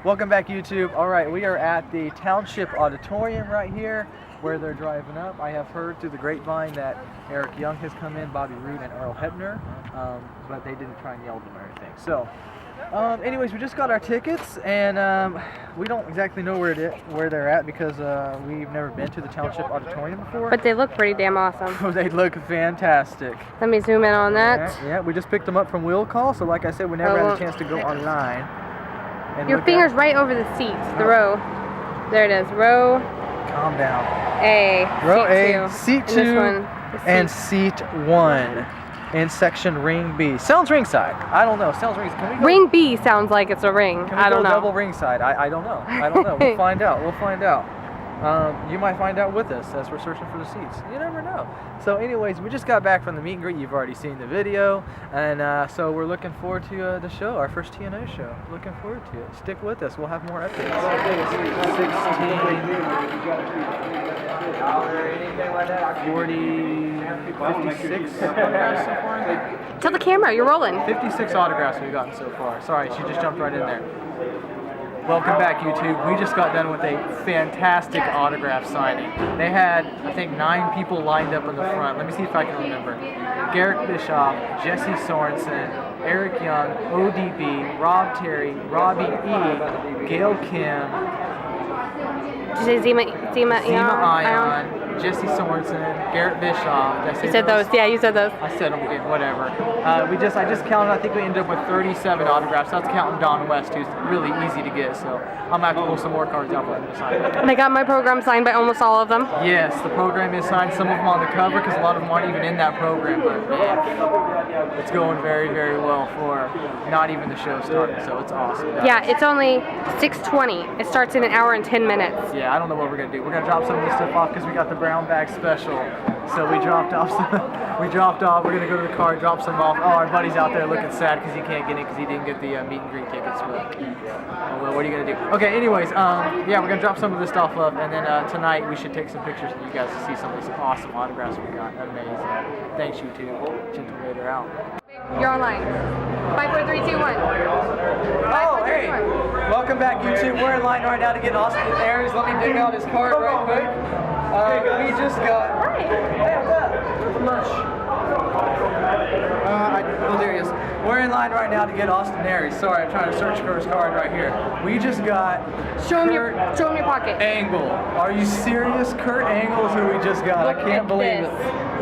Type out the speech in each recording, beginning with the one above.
Welcome back, YouTube. All right, we are at the Township Auditorium right here where they're driving up. I have heard through the grapevine that Eric Young has come in, Bobby Roode, and Earl Hebner, but they didn't try and yell at them or anything. So, anyways, we just got our tickets, and we don't exactly know where they're at because we've never been to the Township Auditorium before. But they look pretty damn awesome. They look fantastic. Let me zoom in on that. Yeah, we just picked them up from Will Call, so like I said, we never had a chance to go online. Your finger's right over the seats, the row. There it is, row. Calm down. A. Row A, seat 2, and seat 1 in section ring B. Sounds ringside. I don't know. Sounds ringside. Can we go? Ring B sounds like it's a ring. Can we I don't know. Double ringside. I don't know. I don't know. We'll find out. We'll find out. You might find out with us as we're searching for the seats. You never know. So anyways, we just got back from the meet and greet. You've already seen the video. And so we're looking forward to the show, our first TNA show. Looking forward to it. Stick with us. We'll have more updates. 56 autographs so far. Tell the camera, you're rolling. 56 autographs we've gotten so far. Sorry, she just jumped right in there. Welcome back, YouTube. We just got done with a fantastic autograph signing. They had, I think, 9 people lined up in the front. Let me see if I can remember. Garrett Bischoff, Jesse Sorensen, Eric Young, ODB, Rob Terry, Robbie E, Gail Kim, Did you say Zima Ion, Jesse Sorensen, Garrett Bischoff. You said those. Yeah, you said those. I said them again, whatever. I just counted, I think we ended up with 37 autographs. That's counting Don West, who's really easy to get, so I'm going to have to pull some more cards out for them to sign. And I got my program signed by almost all of them. Yes, the program is signed, some of them on the cover, because a lot of them aren't even in that program, but yeah, it's going very, very well for not even the show starting, so it's awesome. Yeah, it's only 6:20. It starts in an hour and 10 minutes. Yeah, I don't know what we're going to do. We're going to drop some of this stuff off because we got the brown bag special. So we dropped off we're going to go to the car, drop some off. Oh, our buddy's out there looking sad because he can't get in because he didn't get the meet and greet tickets. But, oh, well, what are you going to do? Okay, anyways, yeah, we're going to drop some of this stuff up, and then tonight we should take some pictures for you guys to see some of these awesome autographs we got. Amazing. Thanks, YouTube. Gentle Raider out. You're online. 5, 4, 3, 2, 1. Oh, hey! Welcome back, YouTube. We're in line right now to get Austin Aries. Let me dig out his card right quick. We just got. Hi. Hey, what's up? Where's the lunch? Oh, there he is. We're in line right now to get Austin Aries. Sorry, I'm trying to search for his card right here. We just got. Show him your pocket. Angle. Are you serious? Kurt Angle is who we just got. I can't believe it.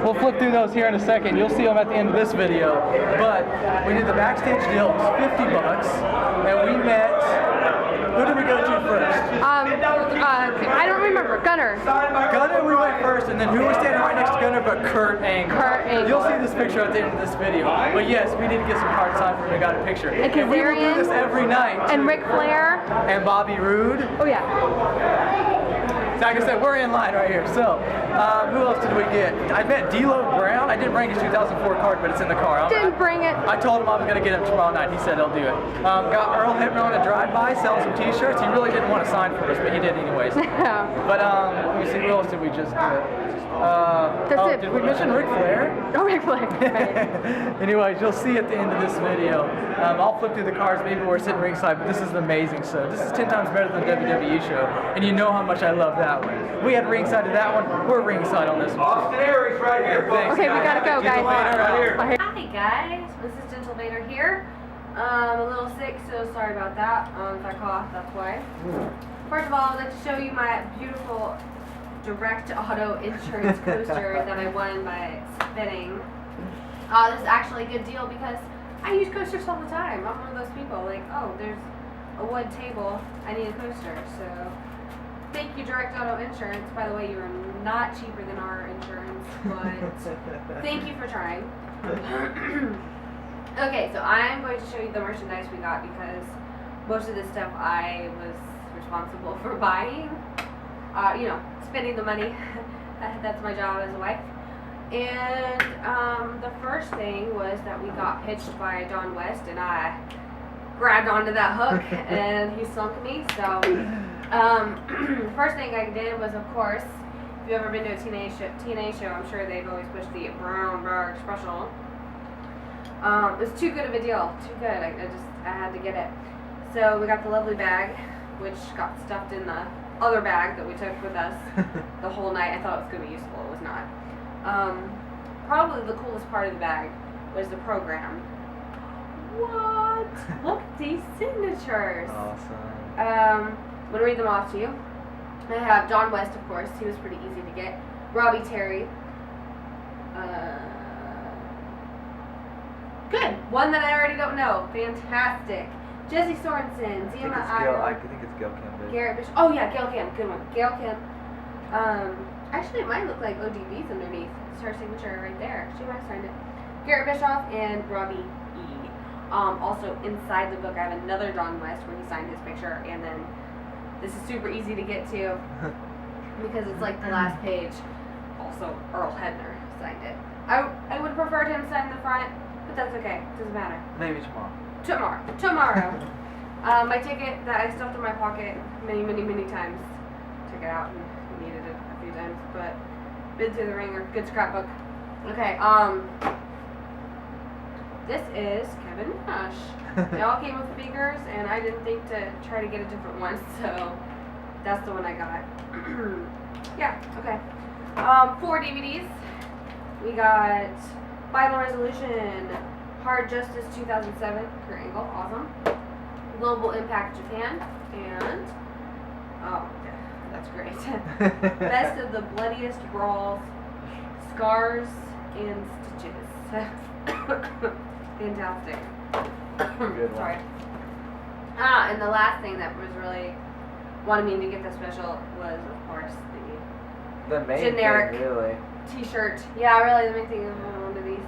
We'll flip through those here in a second. You'll see them at the end of this video. But we did the backstage deal. It was $50, and we met. Who did we go to first? I don't remember. Gunner. Gunner, we went first, and then who was standing right next to Gunner but Kurt Angle. Kurt Angle. You'll see this picture at the end of this video. But yes, we did get some cards signed for him and got a picture. And we will do this every night. And Ric Flair. And Bobby Roode. Oh yeah. So like I said, we're in line right here. So, who else did we get? I met D'Lo Brown. I didn't bring his 2004 card, but it's in the car. Didn't bring it. I told him I was going to get him tomorrow night. He said he'll do it. Got Earl Hebner on a drive-by, selling some t-shirts. He really didn't want to sign for us, but he did anyways. But, let me see, who else did we just get? That's it. Did we mention Ric Flair? Oh, Ric Flair. Anyways, you'll see at the end of this video. I'll flip through the cards. Maybe we're sitting ringside, but this is an amazing show. This is 10 times better than the WWE show, and you know how much I love that one. We had ringside to that one. We're ringside on this one. Austin Aries right here. Okay, we gotta go, guys. Right here. Hi guys, this is Gentle Vader here. I'm a little sick, so sorry about that. If I cough, that's why. First of all, I'd like to show you my beautiful direct auto insurance coaster that I won by spinning. This is actually a good deal because I use coasters all the time. I'm one of those people like, oh, there's a wood table, I need a coaster. So thank you, Direct Auto Insurance. By the way, you are not cheaper than our insurance, but thank you for trying. Okay, so I'm going to show you the merchandise we got because most of this stuff I was responsible for buying. You know, spending the money. That's my job as a wife. And the first thing was that we got pitched by Don West, and I grabbed onto that hook, and he sunk me. So, first thing I did was, of course, if you've ever been to a TNA show, I'm sure they've always pushed the brown bag special. It was too good of a deal. Too good. I had to get it. So we got the lovely bag, which got stuffed in the other bag that we took with us the whole night. I thought it was going to be useful. It was not. Probably the coolest part of the bag was the program. What? Look at these signatures. Awesome. I'm going to read them off to you. I have John West, of course. He was pretty easy to get. Robbie Terry. Good. One that I already don't know. Fantastic. Jesse Sorensen. Zima I think it's Gail Kim. Garrett Bishop. Oh yeah, Gail Kim. Good one. Gail Kim. Actually, it might look like ODB's underneath. It's her signature right there. She might have signed it. Garrett Bischoff and Robbie E. Also inside the book, I have another John West where he signed his picture, and then this is super easy to get to because it's like the last page. Also, Earl Hebner signed it. I would have preferred him sign the front, but that's okay. Doesn't matter. Maybe tomorrow. Tomorrow. My ticket that I stuffed in my pocket many times. Took it out and needed it a few times, but been through the ringer. Good scrapbook. Okay. This is Kevin Nash. They all came with speakers, and I didn't think to try to get a different one, so that's the one I got. Yeah. Okay. 4 DVDs. We got Final Resolution, Hard Justice 2007, Kurt Angle, awesome. Global Impact Japan, and oh, that's great. Best of the Bloodiest Brawls, Scars and Stitches. Fantastic. Good one. Sorry. And the last thing that was really wanted me to get the special was, of course, The main generic thing, really. T-shirt. Yeah, really, the main thing is one of these.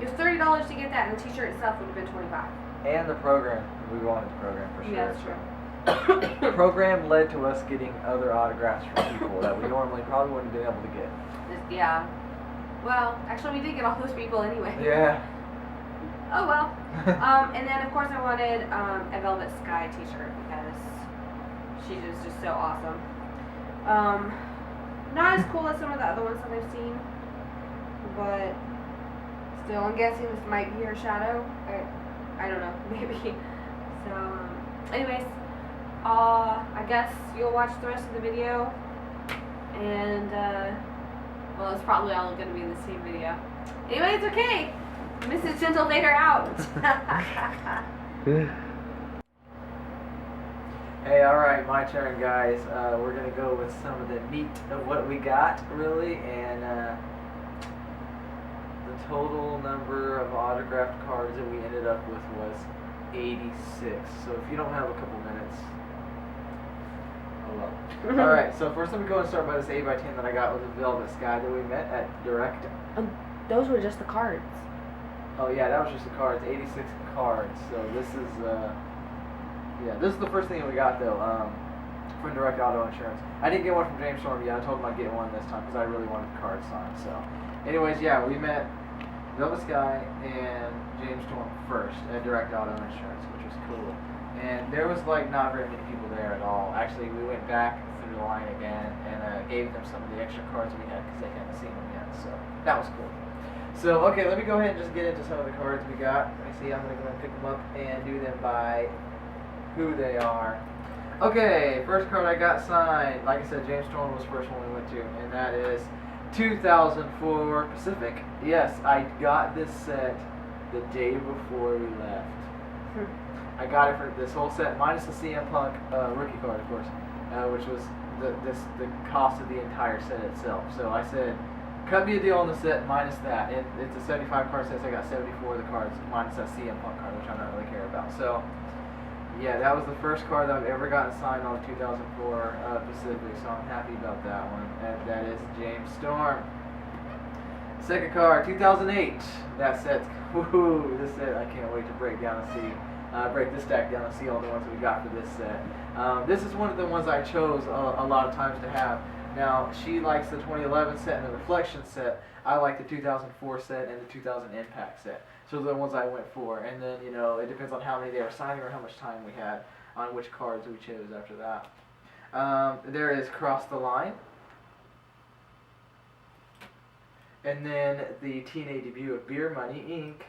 It was $30 to get that, and the T-shirt itself would have been $25. And the program. We wanted the program for sure. Yeah, that's true. The program led to us getting other autographs from people that we normally probably wouldn't have been able to get. Yeah. Well, actually, we did get all those people anyway. Yeah. Oh well. And then of course I wanted a Velvet Sky T-shirt because she was just so awesome. Not as cool as some of the other ones that I've seen, but still, I'm guessing this might be her shadow. I don't know, maybe. So, anyways, I guess you'll watch the rest of the video, and well, it's probably all going to be in the same video. Anyways, okay. Mrs. Gentle Vader out. Hey, alright, my turn, guys. We're going to go with some of the meat of what we got, really, and the total number of autographed cards that we ended up with was 86. So if you don't have a couple minutes, oh well. Alright, so first let me go and start by this 8x10 that I got with the Velvet Sky that we met at Direct. Those were just the cards. Oh yeah, that was just the cards, 86 cards. So this is, yeah, this is the first thing that we got though, from Direct Auto Insurance. I didn't get one from James Storm yet. I told him I'd get one this time because I really wanted the card signed. So, anyways, yeah, we met Velvet Sky and James Storm first at Direct Auto Insurance, which was cool. And there was like not very many people there at all. Actually, we went back through the line again and gave them some of the extra cards we had because they hadn't seen them yet. So that was cool. So, okay, let me go ahead and just get into some of the cards we got. Let me see, I'm going to go and pick them up and do them by who they are. Okay, first card I got signed, like I said, James Storm was the first one we went to, and that is 2004 Pacific. Yes, I got this set the day before we left. I got it for this whole set, minus the CM Punk rookie card, of course, which was the cost of the entire set itself. So I said, cut me a deal on the set minus that. And it's a 75 card set, so I got 74 of the cards minus that CM Punk card, which I don't really care about. So, yeah, that was the first card that I've ever gotten signed on 2004 Pacific, so I'm happy about that one. And that is James Storm. Second card, 2008. That set's, woohoo, this set I can't wait to break down and see. Break this stack down and see all the ones that we got for this set. This is one of the ones I chose a lot of times to have. Now, she likes the 2011 set and the Reflection set. I like the 2004 set and the 2000 Impact set. So those are the ones I went for. And then, you know, it depends on how many they were signing or how much time we had on which cards we chose after that. There is Cross the Line. And then the TNA debut of Beer Money Inc.,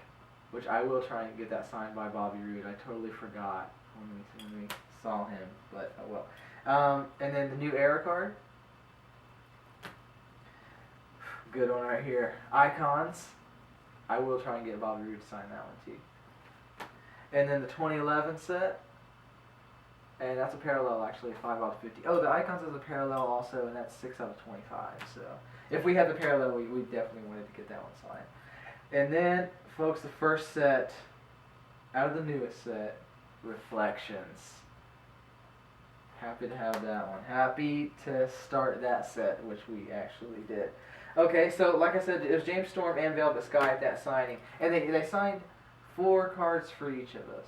which I will try and get that signed by Bobby Roode. I totally forgot. when we saw him, but oh well. And then the new era card. Good one right here. Icons. I will try and get Bobby Roode to sign that one too. And then the 2011 set. And that's a parallel, actually, 5 out of 50. Oh, the Icons is a parallel also, and that's 6 out of 25. So if we had the parallel, we definitely wanted to get that one signed. And then, folks, the first set, out of the newest set, Reflections. Happy to have that one. Happy to start that set, which we actually did. Okay, so like I said, it was James Storm and Velvet Sky at that signing. And they signed 4 cards for each of us,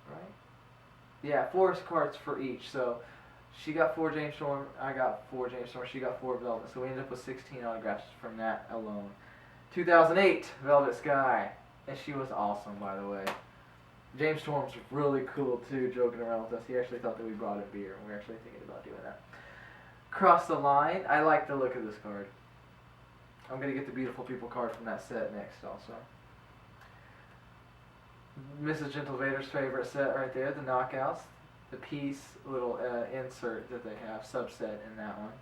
right? Yeah, 4 cards for each. So she got 4 James Storm, I got 4 James Storm, she got 4 Velvet. So we ended up with 16 autographs from that alone. 2008, Velvet Sky. And she was awesome, by the way. James Storm's really cool too, joking around with us. He actually thought that we brought a beer, and we're actually thinking about doing that. Cross the Line. I like the look of this card. I'm going to get the Beautiful People card from that set next also. Mrs. Gentle Vader's favorite set right there, the Knockouts. The piece, little insert that they have, subset in that one.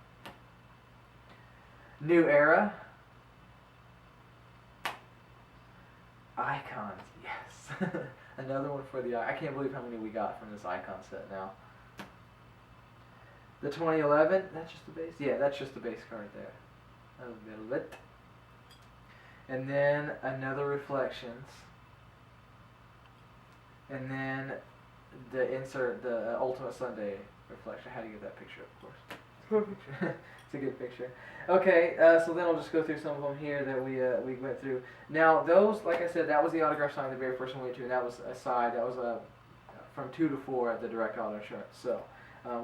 New Era. Icons, yes. Another one for the, I can't believe how many we got from this Icon set now. The 2011, that's just the base? Yeah, that's just the base card there. A bit. And then another Reflections. And then the insert, the Ultimate Sunday Reflection. I had to get that picture, of course. It's a good picture. Okay, so then I'll just go through some of them here that we went through. Now those, like I said, that was the autograph sign, the very first one we went to, and that was a side. That was from 2 to 4 at the direct auto insurance. So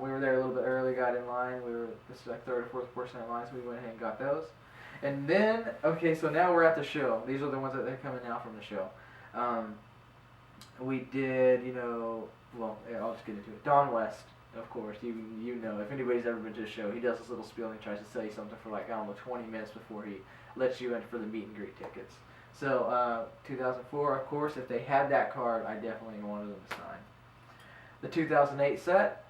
we were there a little bit early, got in line. This is like 3rd or 4th person in line, so we went ahead and got those. And then, okay, so now we're at the show. These are the ones that are coming now from the show. We did, you know, well, yeah, I'll just get into it. Don West. Of course, you know, if anybody's ever been to a show, he does this little spiel and he tries to sell you something for like, I don't know, 20 minutes before he lets you in for the meet and greet tickets. So, 2004, of course, if they had that card, I definitely wanted them to sign. The 2008 set,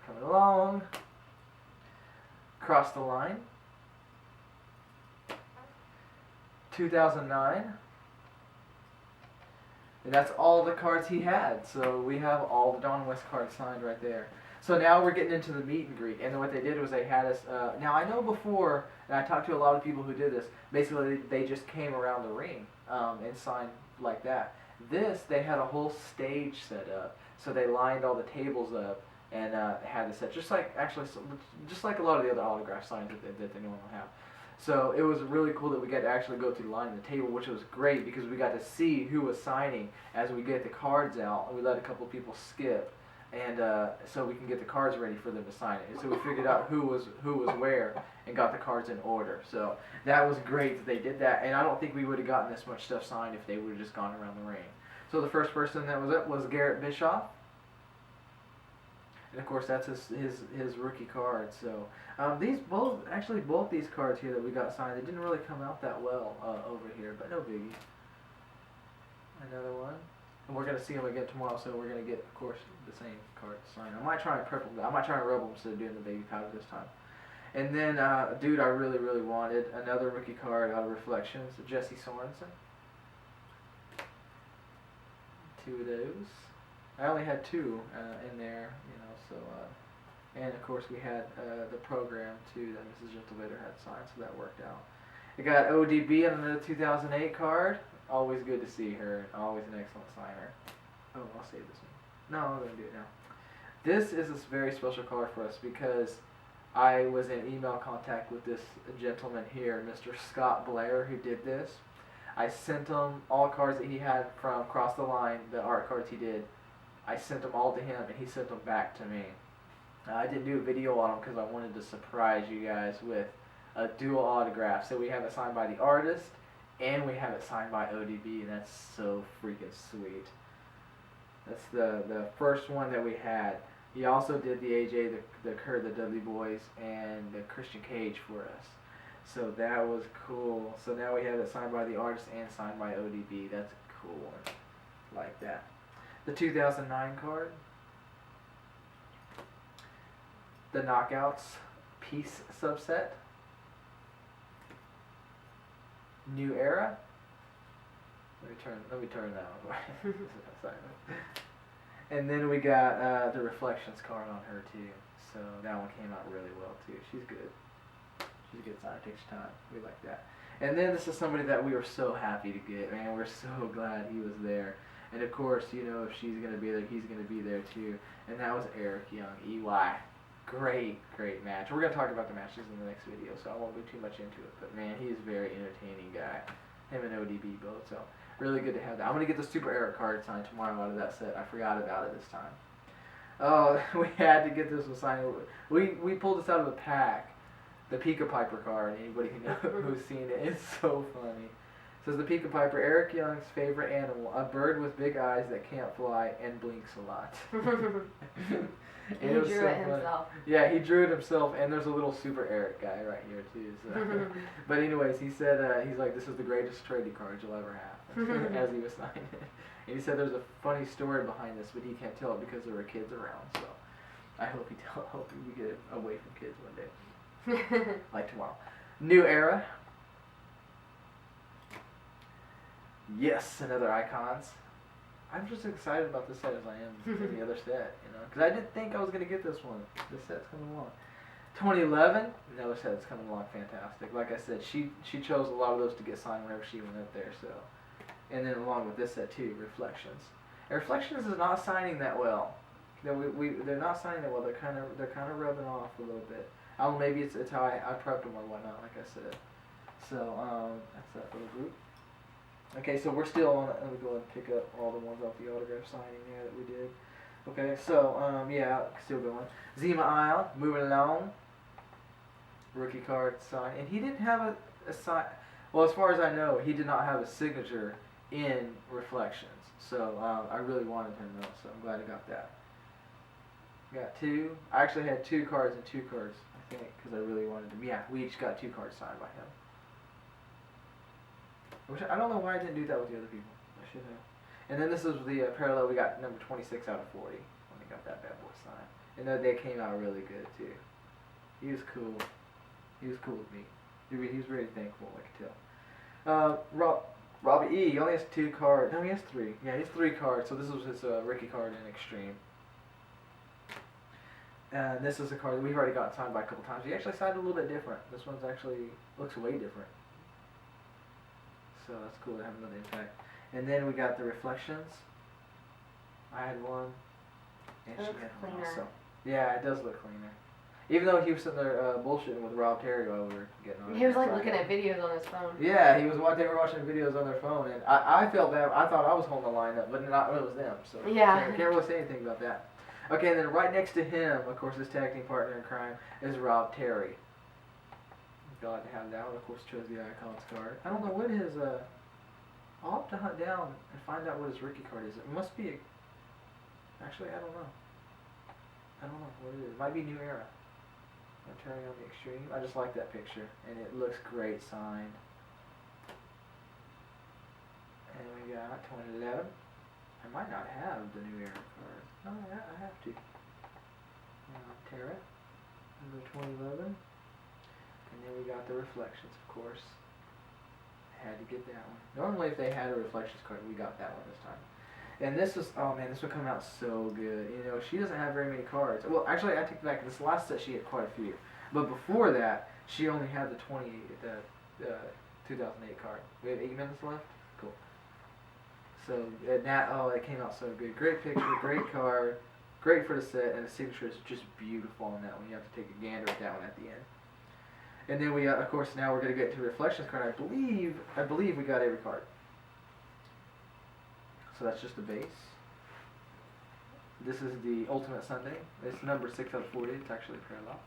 coming along. Cross the Line. 2009. And that's all the cards he had. So we have all the Don West cards signed right there. So now we're getting into the meet and greet. And what they did was they had us, now I know before, and I talked to a lot of people who did this, basically they just came around the ring and signed like that. This, they had a whole stage set up. So they lined all the tables up and had the set, just like, actually, just like a lot of the other autograph signs that they normally have. So it was really cool that we got to actually go through the line of the table, which was great because we got to see who was signing as we get the cards out, and we let a couple people skip, and so we can get the cards ready for them to sign it. And so we figured out who was where and got the cards in order. So that was great that they did that, and I don't think we would have gotten this much stuff signed if they would have just gone around the ring. So the first person that was up was Garrett Bischoff. And of course that's his rookie card. So both these cards here that we got signed, they didn't really come out that well over here, but no biggie. Another one, and we're gonna see them again tomorrow, so we're gonna get, of course, the same card signed. I might try and purple. I might try and rub them instead of doing the baby powder this time. And then, dude, I really wanted another rookie card out of Reflections, Jesse Sorensen. 2 of those. I only had 2 in there, you know, so, and of course we had the program too that Mrs. Gentlemater had signed, so that worked out. I got ODB on another 2008 card. Always good to see her, and always an excellent signer. Oh, I'll save this one. No, I'm going to do it now. This is a very special card for us because I was in email contact with this gentleman here, Mr. Scott Blair, who did this. I sent him all cards that he had from Cross the Line, the art cards he did. I sent them all to him, and he sent them back to me. I didn't do a video on them because I wanted to surprise you guys with a dual autograph. So we have it signed by the artist, and we have it signed by ODB, and that's so freaking sweet. That's the first one that we had. He also did the AJ, the Kurt, the Dudley Boys, and the Christian Cage for us. So that was cool. So now we have it signed by the artist and signed by ODB. That's a cool one. Like that. The 2009 card. the Knockouts Peace subset. New Era. Let me turn that one. And then we got the Reflections card on her too. So that one came out really well too. She's good. She's a good sign. It takes time. We like that. And then this is somebody that we were so happy to get. Man, we're so glad he was there. And of course, you know, if she's gonna be there, he's gonna be there too. And that was Eric Young, EY. Great match. We're gonna talk about the matches in the next video, so I won't go too much into it. But man, he's a very entertaining guy. Him and ODB both. So really good to have that. I'm gonna get the Super Eric card signed tomorrow out of that set. I forgot about it this time. Oh, we had to get this one signed. We pulled this out of a pack. The Pika Piper card. Anybody who's seen it? It's so funny. It says the Pika Piper, Eric Young's favorite animal, a bird with big eyes that can't fly and blinks a lot. He drew it himself. Yeah, he drew it himself, and there's a little Super Eric guy right here too. So. But anyways, he said he's like, this is the greatest trading card you'll ever have, as he was signing it. And he said there's a funny story behind this, but he can't tell it because there were kids around. So I hope we get it away from kids one day, like tomorrow. New Era. Yes, another Icons. I'm just as excited about this set as I am for the other set, you know, because I didn't think I was going to get this one. This set's coming along. 2011, another set that's coming along fantastic. Like I said, she chose a lot of those to get signed whenever she went up there, so. And then along with this set too, Reflections. And Reflections is not signing that well. You know, they're not signing that well. They're kind of rubbing off a little bit. I don't know, maybe it's how I prepped them or whatnot, like I said. So that's that little group. Okay, so we're still on. Let me go and pick up all the ones off the autograph signing there that we did. Okay, so yeah, still going. Zima Isle, moving along. Rookie card sign, and he didn't have a sign. Well, as far as I know, he did not have a signature in Reflections. So I really wanted him though, so I'm glad I got that. Got two. I actually had 2 cards and 2 cards, I think, because I really wanted them. Yeah, we each got 2 cards signed by him. Which I don't know why I didn't do that with the other people. I should have. And then this is the parallel. We got number 26 out of 40 when we got that bad boy signed. And they came out really good too. He was cool. He was cool with me. He was very thankful, I could tell. Robbie E. He only has 2 cards. No, he has 3. Yeah, he has 3 cards. So this was his rookie card in Extreme. And this is a card that we've already gotten signed by a couple times. He actually signed a little bit different. This one's actually looks way different. So that's cool to have another Impact. And then we got the Reflections. I had one, and she had one also. Yeah, it does look cleaner. Even though he was sitting there bullshitting with Rob Terry while we were getting on. He was like looking at videos on his phone. Yeah, they were watching videos on their phone, and I felt bad. I thought I was holding the line up, but not it was them. So yeah, can't really say anything about that. Okay, and then right next to him, of course, his tag team partner in crime is Rob Terry. Glad to have that one. Of course, chose the Icons card. I don't know what his. I'll have to hunt down and find out what his rookie card is. It must be. Actually, I don't know. I don't know what it is. It might be New Era. I'm turning on the Extreme. I just like that picture, and it looks great signed. And we got 2011. I might not have the New Era card. Oh, yeah, I have to. Terra, number 2011. And then we got the Reflections, of course. Had to get that one. Normally, if they had a Reflections card, we got that one this time. And this was, oh man, this would come out so good. You know, she doesn't have very many cards. Well, actually, I take it back. This last set, she had quite a few. But before that, she only had the 2008 card. We have 8 minutes left? Cool. So, it came out so good. Great picture, great card, great for the set, and the signature is just beautiful on that one. You have to take a gander at that one at the end. And then we, of course, now we're going to get to Reflections card. I believe we got every card. So that's just the base. This is the Ultimate Sunday. It's number 6 out of 40. It's actually parallel.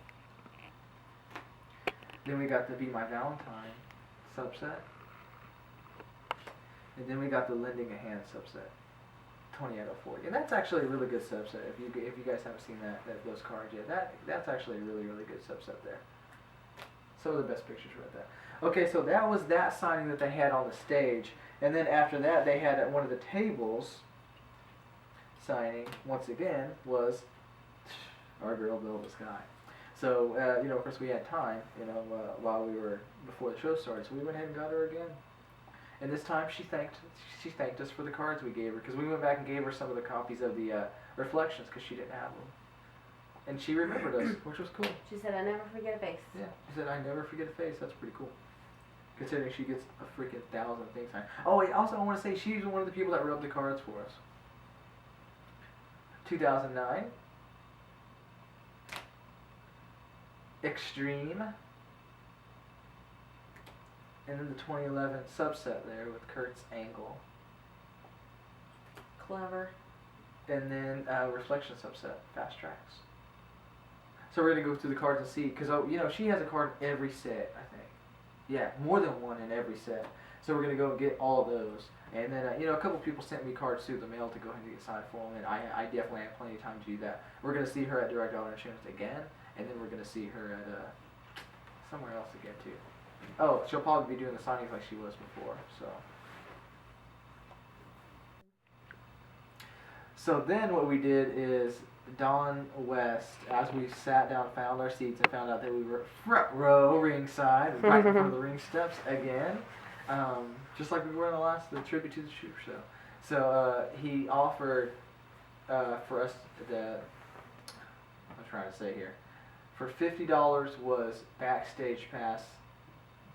Then we got the Be My Valentine subset. And then we got the Lending a Hand subset. 20 out of 40. And that's actually a really good subset. If you guys haven't seen those cards yet, that's actually a really, really good subset there. Some of the best pictures right there. Okay, so that was that signing that they had on the stage. And then after that, they had at one of the tables signing, once again, was our girl, Velvet Sky. So, of course we had time, while we were, before the show started, so we went ahead and got her again. And this time she thanked us for the cards we gave her, because we went back and gave her some of the copies of the reflections, because she didn't have them. And she remembered us, which was cool. She said, I never forget a face. Yeah, she said, I never forget a face. That's pretty cool. Considering she gets a freaking 1,000 things. Oh, wait, also I want to say she's one of the people that rubbed the cards for us. 2009. Extreme. And then the 2011 subset there with Kurt's Angle. Clever. And then Reflection subset, Fast Tracks. So we're going to go through the cards and see, because, she has a card in every set, I think. Yeah, more than one in every set. So we're going to go and get all of those. And then, a couple people sent me cards through the mail to go ahead and get signed for them, and I definitely have plenty of time to do that. We're going to see her at Direct Auto Insurance again, and then we're going to see her at somewhere else again, too. Oh, she'll probably be doing the signings like she was before, so. So then what we did is, Don West, as we sat down, found our seats, and found out that we were front row ringside, right in front of the ring steps again, just like we were in the tribute to the Shoot Show. So he offered for us I'm trying to say here, for $50 was backstage pass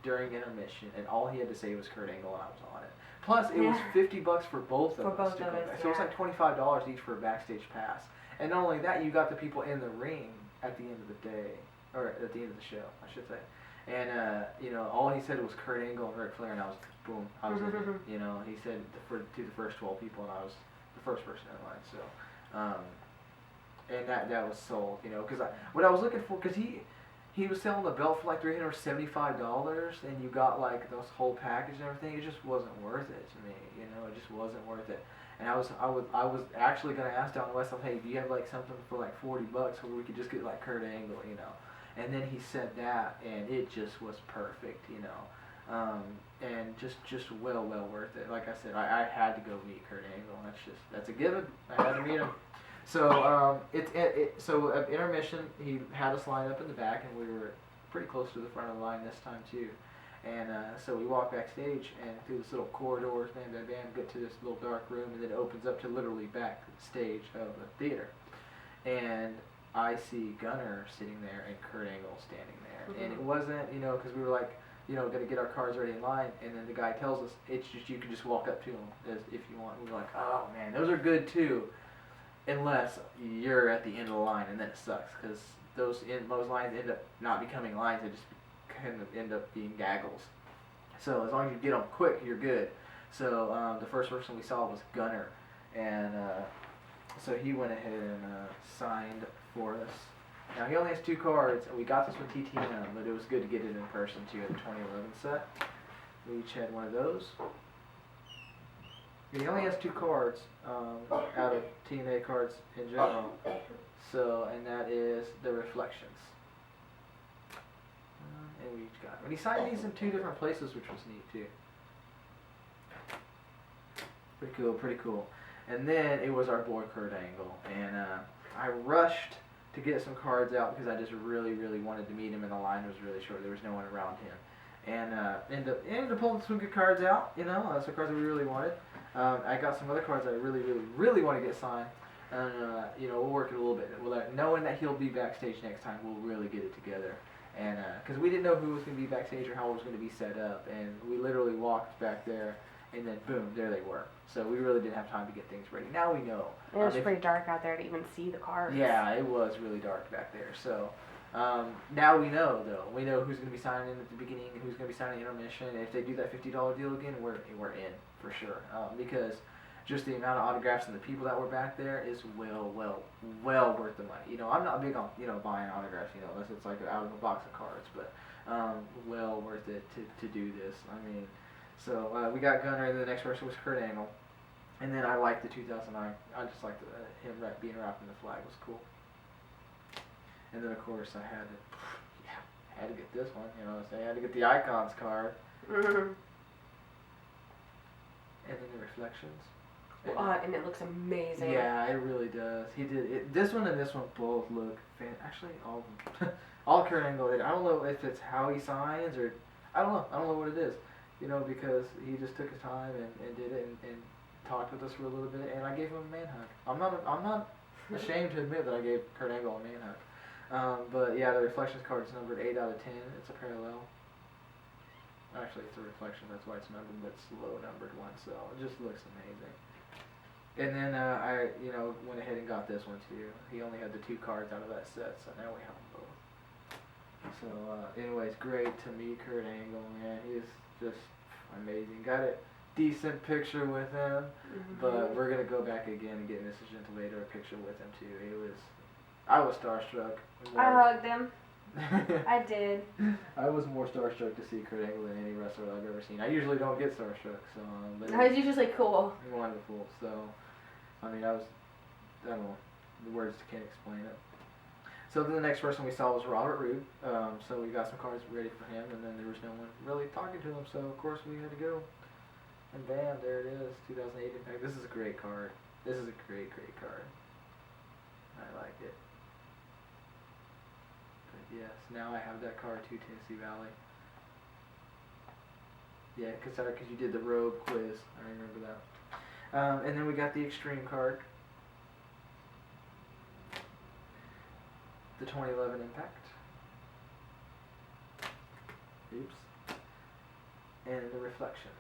during intermission, and all he had to say was Kurt Angle, and I was on it. Plus, it was $50 for both of us to go back. So it was like $25 each for a backstage pass. And not only that, you got the people in the ring at the end of the day, or at the end of the show, I should say. And all he said was Kurt Angle and Ric Flair, and I was boom, I was in it. He said to the first 12 people, and I was the first person in line. So, and that was sold, because what I was looking for, because he was selling the belt for like $375, and you got like this whole package and everything. It just wasn't worth it to me, It just wasn't worth it. And I was actually gonna ask Don West, hey, do you have like something for like $40 where we could just get like Kurt Angle, And then he said that, and it just was perfect, and just well worth it. Like I said, I had to go meet Kurt Angle. That's a given. I had to meet him. So so at intermission, he had us line up in the back, and we were pretty close to the front of the line this time too. And so we walk backstage, and through this little corridors, bam, get to this little dark room, and then it opens up to literally backstage of the theater. And I see Gunner sitting there and Kurt Angle standing there. And it wasn't, because we were like, going to get our cards ready in line, and then the guy tells us, it's just, you can just walk up to him if you want. And we were like, oh man, those are good too. Unless you're at the end of the line, and then it sucks, because those lines end up not becoming lines, they just kind of end up being gaggles. So as long as you get them quick, you're good. So the first person we saw was Gunner, and so he went ahead and signed for us. Now he only has 2 cards, and we got this with TTM, but it was good to get it in person too at the 2011 set. We each had one of those. He only has 2 cards out of TNA cards in general. So, and that is the Reflections. And we each got them. And he signed these in 2 different places, which was neat too. Pretty cool. And then it was our boy Kurt Angle, and I rushed to get some cards out because I just really wanted to meet him, and the line was really short. There was no one around him. And ended up pulling some good cards out, some cards that we really wanted. I got some other cards that I really want to get signed. And, we'll work it a little bit. Knowing that he'll be backstage next time, we'll really get it together. And, because we didn't know who was going to be backstage or how it was going to be set up. And we literally walked back there, and then boom, there they were. So we really didn't have time to get things ready. Now we know. It was pretty dark out there to even see the cards. Yeah, it was really dark back there. So now we know, though. We know who's going to be signing at the beginning and who's going to be signing intermission. And if they do that $50 deal again, we're in for sure. Because just the amount of autographs and the people that were back there is well worth the money. I'm not big on buying autographs, unless it's like out of a box of cards, but well worth it to do this. I mean, so we got Gunner, and the next person was Kurt Angle, and then I liked the 2009. I just liked him being wrapped in the flag was cool. And then of course I had to get this one. I had to get the Icons card. And then the Reflections. And it looks amazing. Yeah, it really does. He did it. This one and this one both look actually all of them. All Kurt Angle did. I don't know if it's how he signs or I don't know. I don't know what it is. You know, because he just took his time and did it and talked with us for a little bit, and I gave him a man hug. I'm not ashamed to admit that I gave Kurt Angle a man hug. But yeah, the Reflections card is numbered 8 out of 10. It's a parallel. Actually, it's a reflection. That's why it's numbered, but it's low numbered one. So it just looks amazing. And then I, went ahead and got this one too. He only had the 2 cards out of that set, so now we have them both. So, anyways, great to meet Kurt Angle, man. He's just amazing. Got a decent picture with him, but we're gonna go back again and get Mrs. Gentilator a picture with him too. I was starstruck. I hugged him. I did. I was more starstruck to see Kurt Angle than any wrestler I've ever seen. I usually don't get starstruck, so. But That was usually cool. Wonderful. So, I mean, I don't know, the words can't explain it. So then the next person we saw was Robert Roode. So we got some cards ready for him, and then there was no one really talking to him. So of course we had to go. And bam, there it is, 2008 Impact. This is a great card. This is a great card. I like it. But yes, now I have that card too, Tennessee Valley. Yeah, cause you did the robe quiz. I remember that. And then we got the Extreme card. The 2011 Impact. Oops. And the Reflections.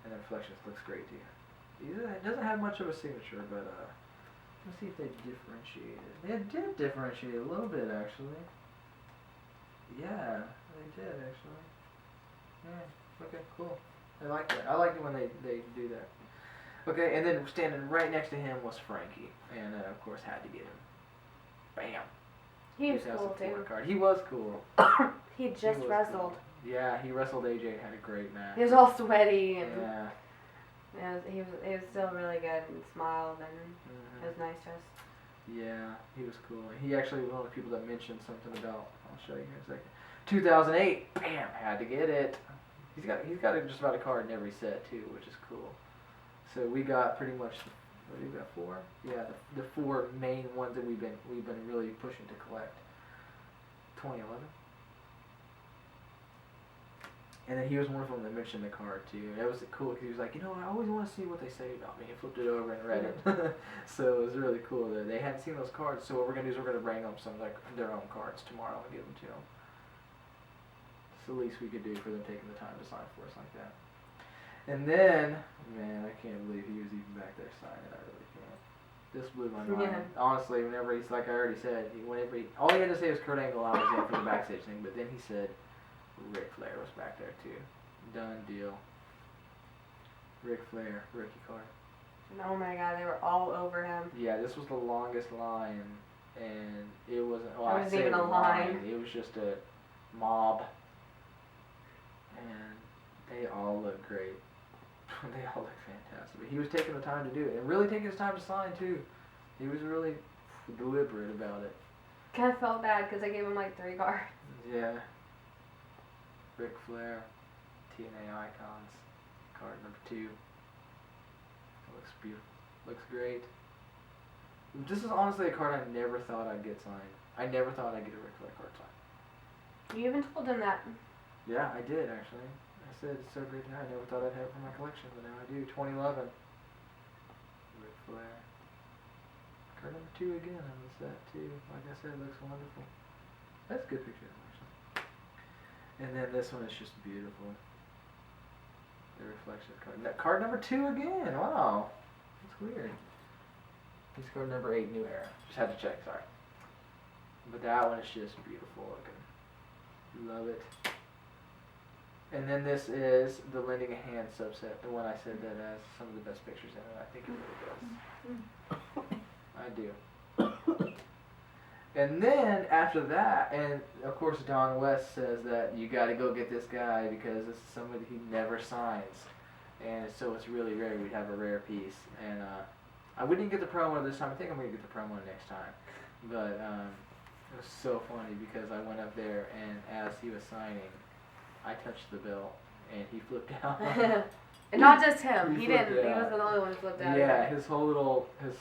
And the Reflections looks great too. It doesn't have much of a signature, but let's see if they differentiated. They did differentiate a little bit actually. Yeah, they did actually. Yeah, okay, cool. I like that. I like it when they do that. Okay, and then standing right next to him was Frankie. And of course had to get him. Bam. He was cool too. Card. He was cool. He just wrestled. Cool. Yeah, he wrestled AJ, had a great match. He was all sweaty and yeah. he was still really good and smiled and it was nice to us. Yeah, he was cool. He actually was one of the people that mentioned something about, I'll show you here in a second. 2008, bam, had to get it. He's got just about a card in every set too, which is cool. So we got pretty much, what do we got, 4? Yeah, the 4 main ones that we've been really pushing to collect. 2011. And then he was one of them that mentioned the card too. And that was cool because he was like, I always want to see what they say about me. He flipped it over and read it. So it was really cool that they hadn't seen those cards. So what we're gonna do is we're gonna bring up some like their own cards tomorrow and give them to them. It's the least we could do for them taking the time to sign for us like that. And then, man, I can't believe he was even back there signing. I really can't. This blew my mind. Yeah. Honestly, whenever he's like I already said, all he had to say was Kurt Angle out was for the backstage thing, but then he said Ric Flair was back there too. Done deal. Ric Flair, rookie card. Oh my God, they were all over him. Yeah, this was the longest line, and it wasn't. Well, It wasn't even a line. It was just a mob, and they all look great. They all look fantastic. But he was taking the time to do it, and really taking his time to sign too. He was really deliberate about it. Kind of felt bad because I gave him like 3 cards. Yeah. Ric Flair, TNA Icons, card number 2. It looks beautiful. Looks great. This is honestly a card I never thought I'd get signed. I never thought I'd get a Ric Flair card signed. You even told him that. Yeah, I did actually. I said it's so great to have. I never thought I'd have it for my collection, but now I do. 2011. Ric Flair. Card number 2 again on the set too. Like I said, it looks wonderful. That's a good picture actually. And then this one is just beautiful. The Reflection card. Card number 2 again. Wow. That's weird. He's card number 8, New Era. Just had to check, sorry. But that one is just beautiful looking. Love it. And then this is the Lending a Hand subset. The one I said that has some of the best pictures in it. I think it really does. I do. And then after that, and of course Don West says that you got to go get this guy because this is somebody he never signs, and so it's really rare. We'd have a rare piece, and I wouldn't get the promo this time. I think I'm gonna get the promo next time, but it was so funny because I went up there and as he was signing, I touched the bell and he flipped out. And not just him. He flipped didn't. He out. was the only one who flipped out. Yeah, his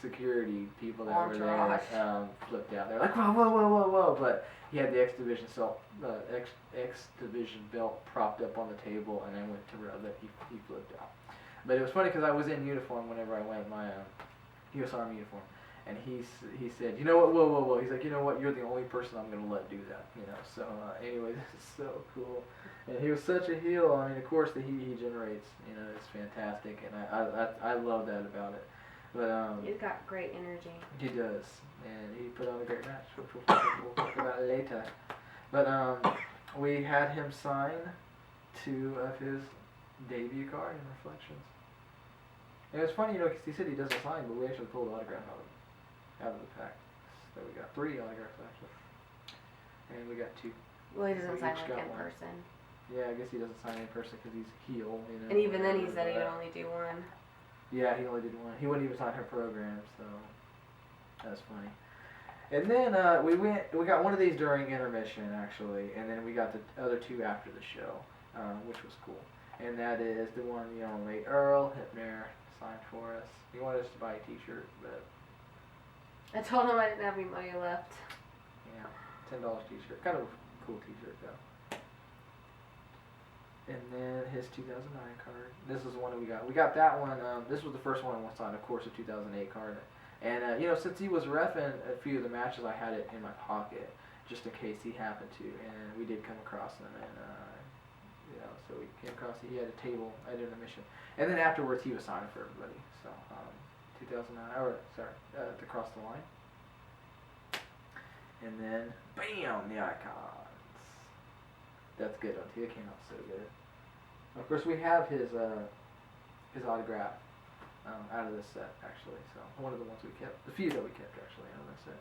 security people that were Entourage. there flipped out. They're like, whoa, whoa, whoa, whoa, whoa. But he had the X Division belt propped up on the table, and I went to rub it. He flipped out. But it was funny because I was in uniform whenever I went, my U.S. Army uniform. And he said, you know what, whoa, whoa, whoa. He's like, you know what, you're the only person I'm going to let do that. You know, so anyway, this is so cool. And he was such a heel. I mean, of course, the heat he generates, you know, is fantastic. And I love that about it. But He's got great energy. he does. And he put on a great match, which we'll talk about later. But we had him sign 2 of his debut card in Reflections. And it was funny, you know, because he said he doesn't sign, but we actually pulled the autograph out of the pack. So we got 3 autographs actually. And we got 2. Well, he doesn't We sign each like got in one. person. Yeah, I guess he doesn't sign in person because he's heel, you know. And even then, he said he would only do 1. Yeah, he only did 1. He wouldn't even sign her program, so that's funny. And then we got one of these during intermission actually, and then we got the other 2 after the show, which was cool. And that is the one, you know, late Earl Hipner signed for us. He wanted us to buy a T-shirt, but I told him I didn't have any money left. yeah, $10 T-shirt, kind of a cool T-shirt though. And then his 2009 card. This is the one that we got. We got that one. This was the first one I signed, of course, a 2008 card. And you know, since he was reffing a few of the matches, I had it in my pocket just in case he happened to. And we did come across him, and you know, so we came across. He had a table at intermission, and then afterwards he was signing for everybody. So 2009, to cross the line. And then bam, the icons. That's good on TV. It came out so good. Of course, we have his autograph out of this set, actually. So one of the ones we kept, the few that we kept actually out of this set.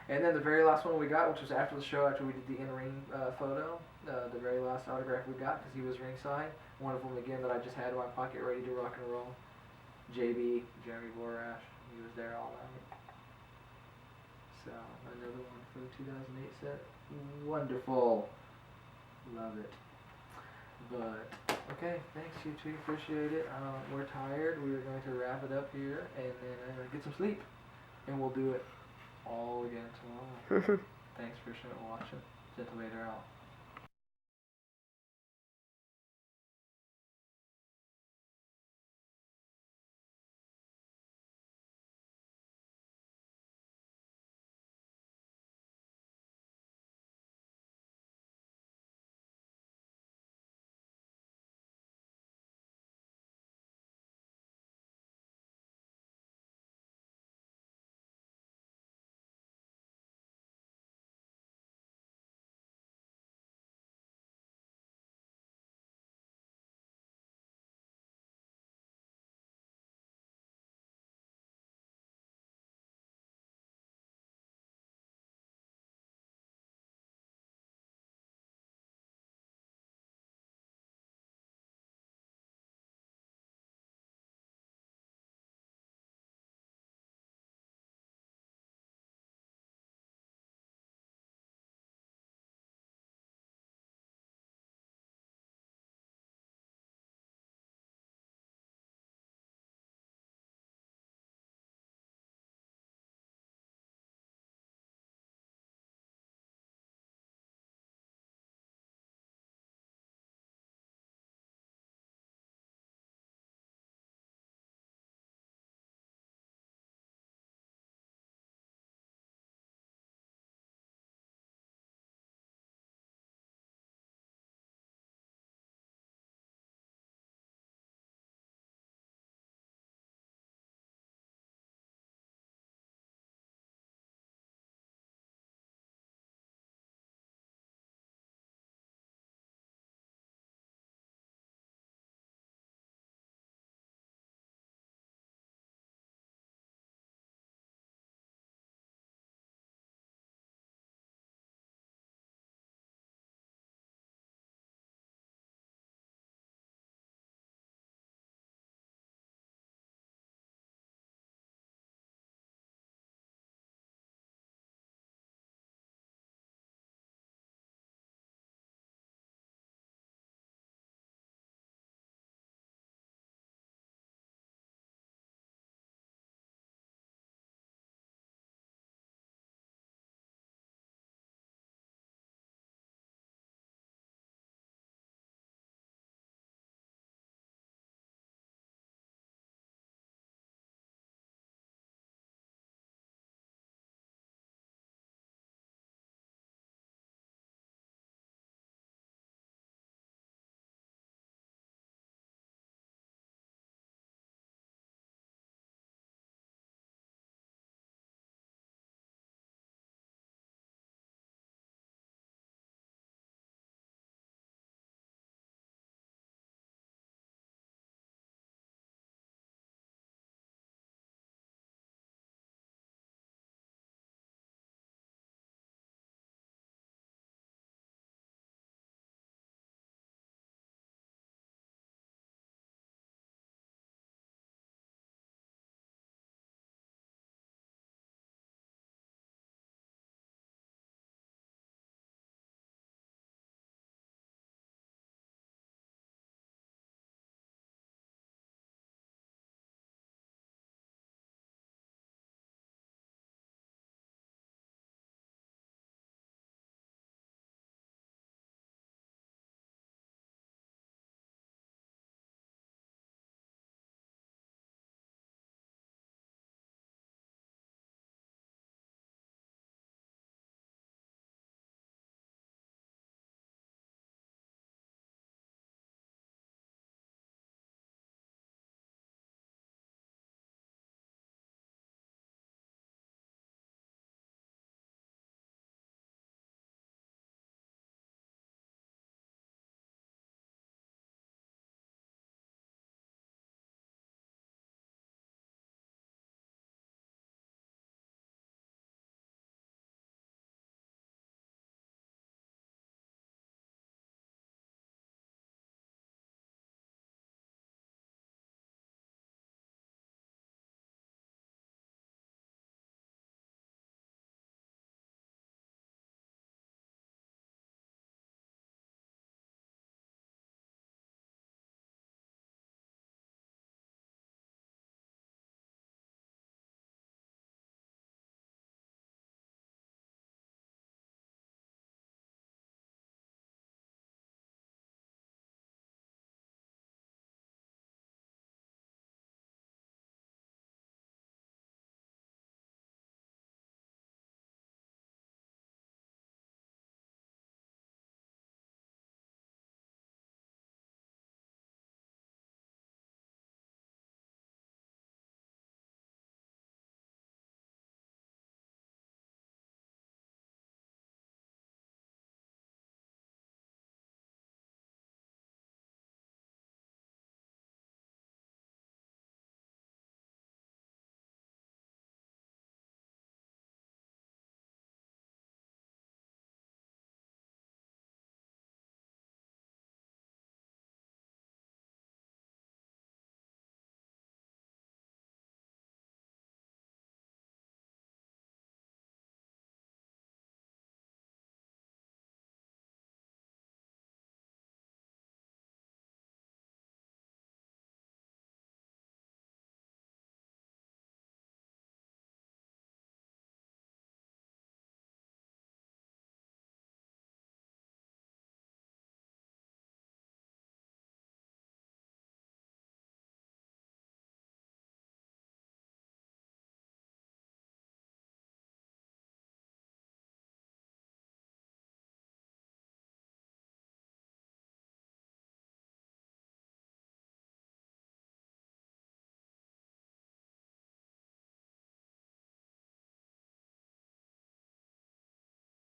And then the very last one we got, which was after the show, after we did the in-ring photo, the very last autograph we got because he was ringside. One of them again that I just had in my pocket, ready to rock and roll. JB, Jeremy Borash, he was there all night. So another one for the 2008 set. Wonderful. Love it. But, okay, thanks you two, appreciate it. We're tired, we are going to wrap it up here and then get some sleep. And we'll do it all again tomorrow. Thanks for watching. Gentle Vader out.